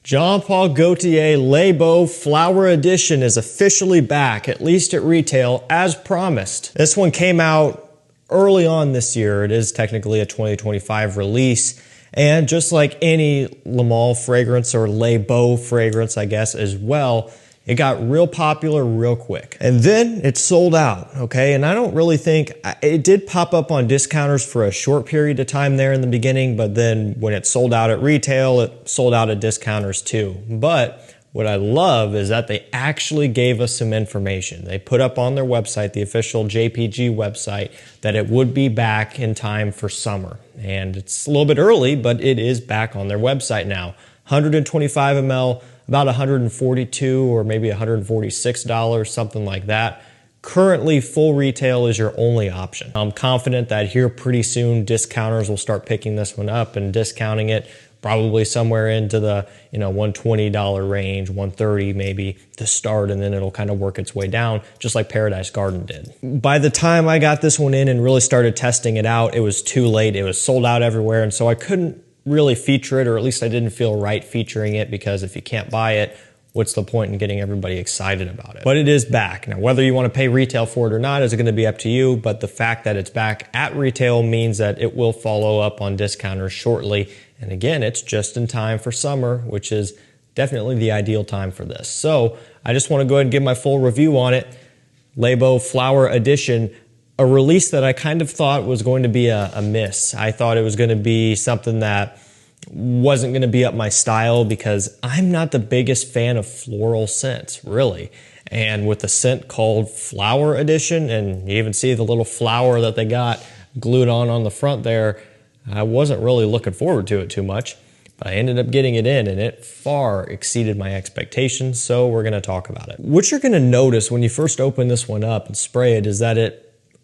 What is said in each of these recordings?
Jean Paul Gaultier Le Beau Flower Edition is officially back, at least at retail, as promised. This one came out early on this year. It is technically a 2025 release. And just like any Le Male fragrance or Le Beau fragrance, I guess, as well, it got real popular real quick. And then it sold out, okay? And I don't really think, it did pop up on discounters for a short period of time there in the beginning, but then when it sold out at retail, it sold out at discounters too. But what I love is that they actually gave us some information. They put up on their website, the official JPG website, that it would be back in time for summer. And it's a little bit early, but it is back on their website now. 125 ml, about $142 or maybe $146, something like that. Currently, full retail is your only option. I'm confident that here pretty soon, discounters will start picking this one up and discounting it probably somewhere into the $120 range, $130 maybe to start, and then it'll kind of work its way down, just like Paradise Garden did. By the time I got this one in and really started testing it out, it was too late. It was sold out everywhere, and so I couldn't really feature it, or at least I didn't feel right featuring it, because if you can't buy it, what's the point in getting everybody excited about it? But it is back. Now, whether you want to pay retail for it or not is going to be up to you, but the fact that it's back at retail means that it will follow up on discounters shortly. And again, it's just in time for summer, which is definitely the ideal time for this. So I just want to go ahead and give my full review on it. Le Beau Flower Edition, a release that I kind of thought was going to be a miss. I thought it was going to be something that wasn't going to be up my style, because I'm not the biggest fan of floral scents, really. And with the scent called Flower Edition, and you even see the little flower that they got glued on the front there, I wasn't really looking forward to it too much. But I ended up getting it in, and it far exceeded my expectations, so we're going to talk about it. What you're going to notice when you first open this one up and spray it is that it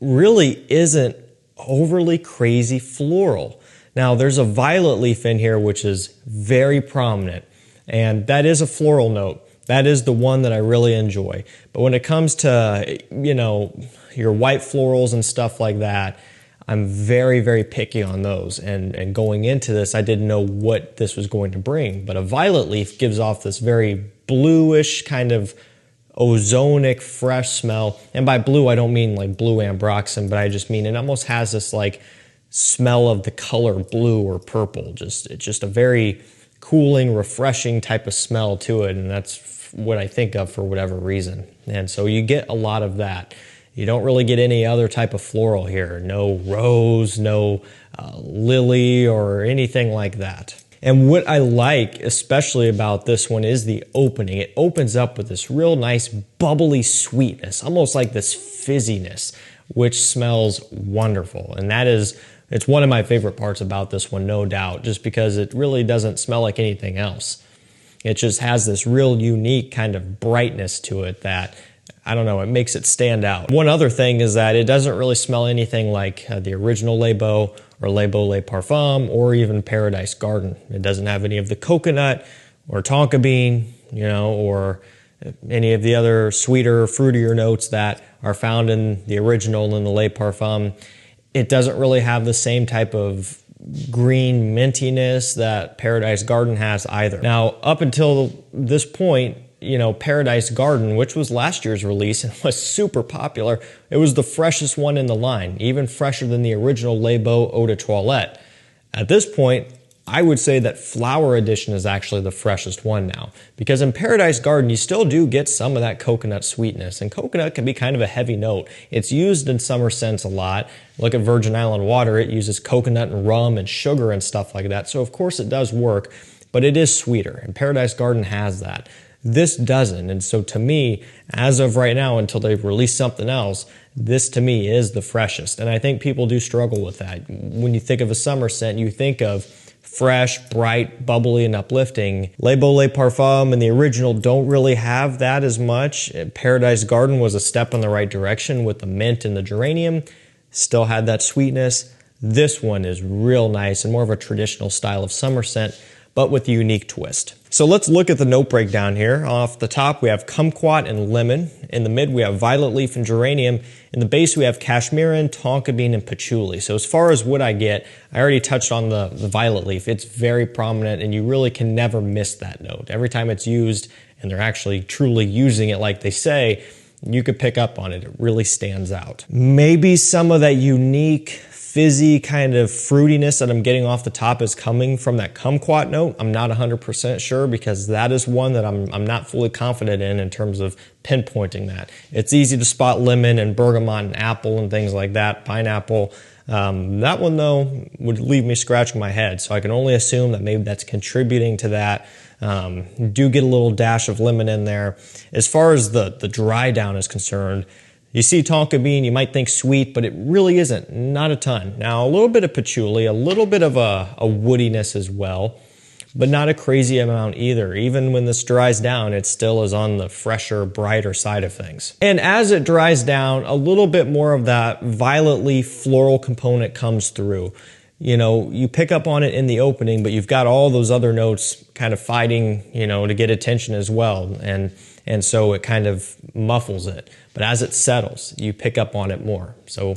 really isn't overly crazy floral. Now, there's a violet leaf in here, which is very prominent, and that is a floral note. That is the one that I really enjoy. But when it comes to, your white florals and stuff like that, I'm very, very picky on those. And going into this, I didn't know what this was going to bring. But a violet leaf gives off this very bluish kind of ozonic, fresh smell. And by blue, I don't mean like blue ambroxan, but I just mean it almost has this like smell of the color blue or purple. It's just a very cooling, refreshing type of smell to it. And that's what I think of for whatever reason. And so you get a lot of that. You don't really get any other type of floral here. No rose, no lily or anything like that. And what I like especially about this one is the opening. It opens up with this real nice bubbly sweetness, almost like this fizziness, which smells wonderful. And it's one of my favorite parts about this one, no doubt, just because it really doesn't smell like anything else. It just has this real unique kind of brightness to it that, I don't know, it makes it stand out. One other thing is that it doesn't really smell anything like the original Le Beau or Le Beau Le Parfum or even Paradise Garden. It doesn't have any of the coconut or tonka bean, or any of the other sweeter, fruitier notes that are found in the original and the Le Parfum. It doesn't really have the same type of green mintiness that Paradise Garden has either. Now, up until this point, Paradise Garden, which was last year's release and was super popular, it was the freshest one in the line, even fresher than the original Le Beau Eau de Toilette. At this point, I would say that Flower Edition is actually the freshest one now, because in Paradise Garden, you still do get some of that coconut sweetness, and coconut can be kind of a heavy note. It's used in summer scents a lot. Look at Virgin Island Water. It uses coconut and rum and sugar and stuff like that, so of course it does work, but it is sweeter, and Paradise Garden has that. This doesn't, and so to me, as of right now, until they've released something else, this to me is the freshest, and I think people do struggle with that. When you think of a summer scent, you think of fresh, bright, bubbly, and uplifting. Le Beau Le Parfum and the original don't really have that as much. Paradise Garden was a step in the right direction with the mint and the geranium. Still had that sweetness. This one is real nice and more of a traditional style of summer scent. but with a unique twist. So let's look at the note breakdown here. Off the top, we have kumquat and lemon. In the mid, we have violet leaf and geranium. In the base, we have cashmeran, tonka bean, and patchouli. So as far as what I get, I already touched on the violet leaf. It's very prominent, and you really can never miss that note. Every time it's used, and they're actually truly using it like they say, you could pick up on it. It really stands out. Maybe some of that unique, fizzy kind of fruitiness that I'm getting off the top is coming from that kumquat note. I'm not 100% sure, because that is one that I'm not fully confident in terms of pinpointing that. It's easy to spot lemon and bergamot and apple and things like that, pineapple. That one, though, would leave me scratching my head, so I can only assume that maybe that's contributing to that. Do get a little dash of lemon in there. As far as the dry down is concerned, you see tonka bean, you might think sweet, but it really isn't, not a ton. Now, a little bit of patchouli, a little bit of a woodiness as well, but not a crazy amount either. Even when this dries down, it still is on the fresher, brighter side of things. And as it dries down, a little bit more of that violet leaf floral component comes through. You know, you pick up on it in the opening, but you've got all those other notes kind of fighting, you know, to get attention as well. And so it kind of muffles it. But as it settles, you pick up on it more. So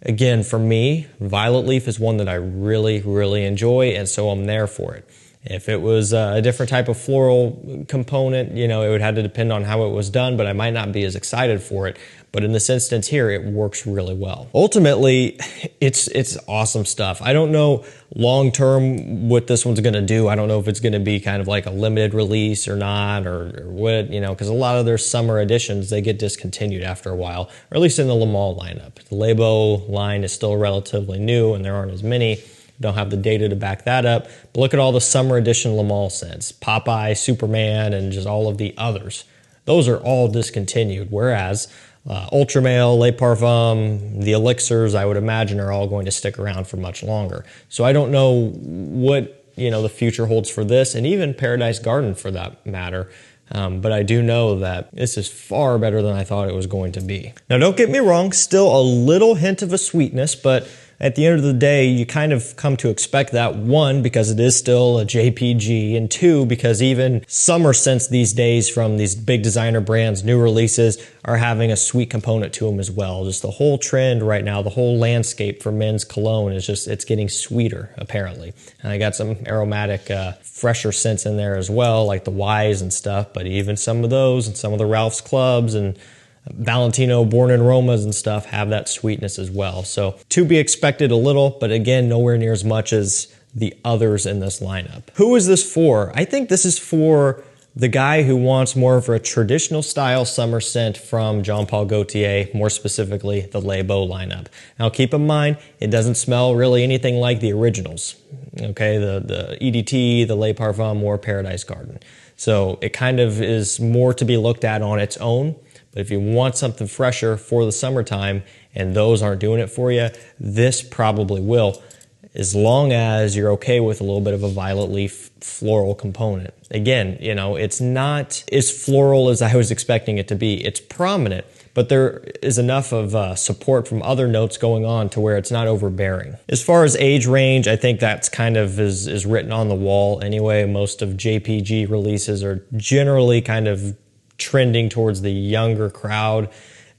again, for me, violet leaf is one that I really, really enjoy, and so I'm there for it. If it was a different type of floral component, you know, it would have to depend on how it was done, but I might not be as excited for it. But in this instance here, it works really well. Ultimately, it's awesome stuff. I don't know long-term what this one's gonna do. I don't know if it's gonna be kind of like a limited release or not, or what, you know, because a lot of their summer editions, they get discontinued after a while, or at least in the Le Mans lineup. The Le Beau line is still relatively new, and there aren't as many. Don't have the data to back that up. But look at all the summer edition Le Mans scents. Popeye, Superman, and just all of the others. Those are all discontinued, whereas Ultramale, Le Parfum, the elixirs, I would imagine, are all going to stick around for much longer. So I don't know what, you know, the future holds for this, and even Paradise Garden for that matter. But I do know that this is far better than I thought it was going to be. Now, don't get me wrong, still a little hint of a sweetness, but at the end of the day, you kind of come to expect that, one, because it is still a JPG, and two, because even summer scents these days from these big designer brands, new releases, are having a sweet component to them as well. Just the whole trend right now, the whole landscape for men's cologne is just, it's getting sweeter, apparently. And I got some aromatic, fresher scents in there as well, like the Wise and stuff, but even some of those and some of the Ralph's Clubs and Valentino Born in Romas and stuff have that sweetness as well. So to be expected a little, but again, nowhere near as much as the others in this lineup. Who is this for? I think this is for the guy who wants more of a traditional style summer scent from Jean Paul Gaultier, more specifically the Le Beau lineup. Now keep in mind, it doesn't smell really anything like the originals. Okay, the EDT, the Le Parfum, or Paradise Garden. So it kind of is more to be looked at on its own. But if you want something fresher for the summertime and those aren't doing it for you, this probably will, as long as you're okay with a little bit of a violet leaf floral component. Again, you know, it's not as floral as I was expecting it to be. It's prominent, but there is enough of support from other notes going on to where it's not overbearing. As far as age range, I think that's kind of is written on the wall anyway. Most of JPG releases are generally kind of trending towards the younger crowd.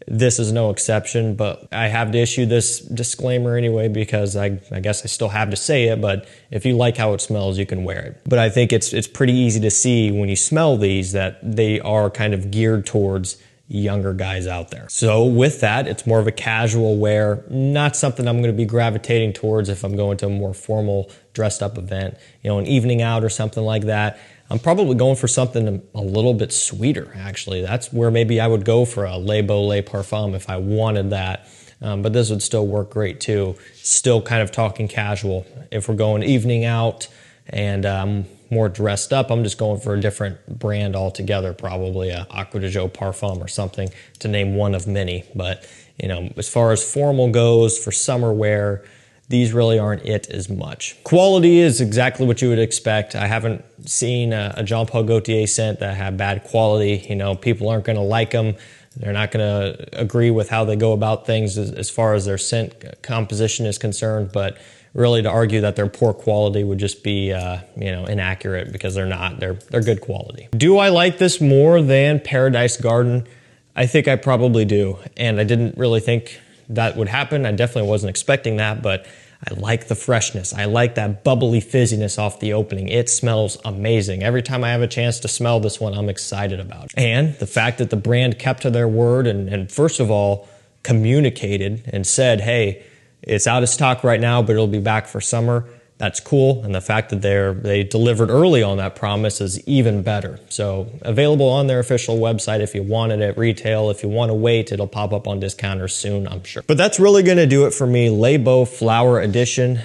This is no exception, but I have to issue this disclaimer anyway because I guess I still have to say it, but if you like how it smells, you can wear it. But I think it's pretty easy to see when you smell these that they are kind of geared towards younger guys out there. So with that, it's more of a casual wear, not something I'm going to be gravitating towards if I'm going to a more formal dressed up event, you know, an evening out or something like that. I'm probably going for something a little bit sweeter, actually. That's where maybe I would go for a Le Beau Le Parfum if I wanted that. But this would still work great too. Still kind of talking casual. If we're going evening out and more dressed up, I'm just going for a different brand altogether, probably a Acqua di Gio Parfum or something, to name one of many. But, you know, as far as formal goes for summer wear, these really aren't it as much. Quality is exactly what you would expect. I haven't seen a Jean Paul Gaultier scent that had bad quality. You know, people aren't gonna like them. They're not gonna agree with how they go about things as far as their scent composition is concerned, but really to argue that they're poor quality would just be, inaccurate, because they're not. They're good quality. Do I like this more than Paradise Garden? I think I probably do. And I didn't really think that would happen. I definitely wasn't expecting that, but I like the freshness. I like that bubbly fizziness off the opening. It smells amazing. Every time I have a chance to smell this one, I'm excited about it. And the fact that the brand kept to their word and first of all, communicated and said, hey, it's out of stock right now, but it'll be back for summer. That's cool. And the fact that they delivered early on that promise is even better. So available on their official website if you want it at retail. If you want to wait, it'll pop up on discounters soon, I'm sure. But that's really going to do it for me. Les Beau Flower Edition.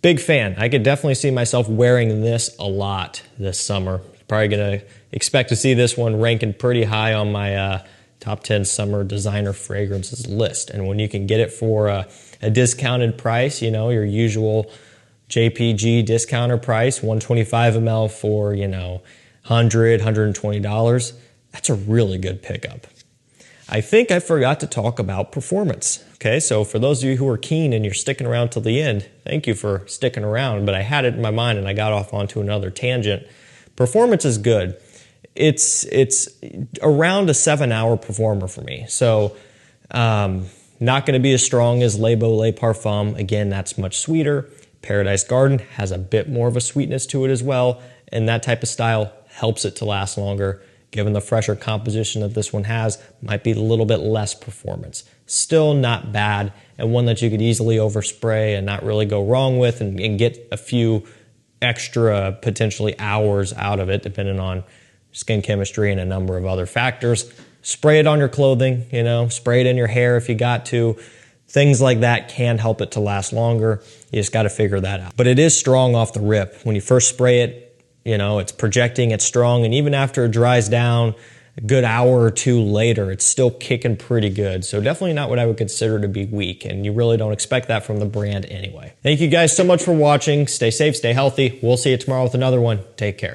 Big fan. I could definitely see myself wearing this a lot this summer. Probably going to expect to see this one ranking pretty high on my top 10 summer designer fragrances list. And when you can get it for a discounted price, your usual JPG discounter price, 125 ml for, $100, $120, that's a really good pickup. I think I forgot to talk about performance. Okay, so for those of you who are keen and you're sticking around till the end, thank you for sticking around, but I had it in my mind and I got off onto another tangent. Performance is good. It's around a 7-hour performer for me. So not going to be as strong as Les Beau Les Parfums. Again, that's much sweeter. Paradise Garden has a bit more of a sweetness to it as well, and that type of style helps it to last longer. Given the fresher composition that this one has, might be a little bit less performance. Still not bad, and one that you could easily overspray and not really go wrong with and get a few extra, potentially hours out of it, depending on skin chemistry and a number of other factors. Spray it on your clothing, spray it in your hair if you got to. Things like that can help it to last longer. You just got to figure that out. But it is strong off the rip. When you first spray it, it's projecting, it's strong, and even after it dries down, a good hour or two later, it's still kicking pretty good. So definitely not what I would consider to be weak, and you really don't expect that from the brand anyway. Thank you guys so much for watching. Stay safe, stay healthy. We'll see you tomorrow with another one. Take care.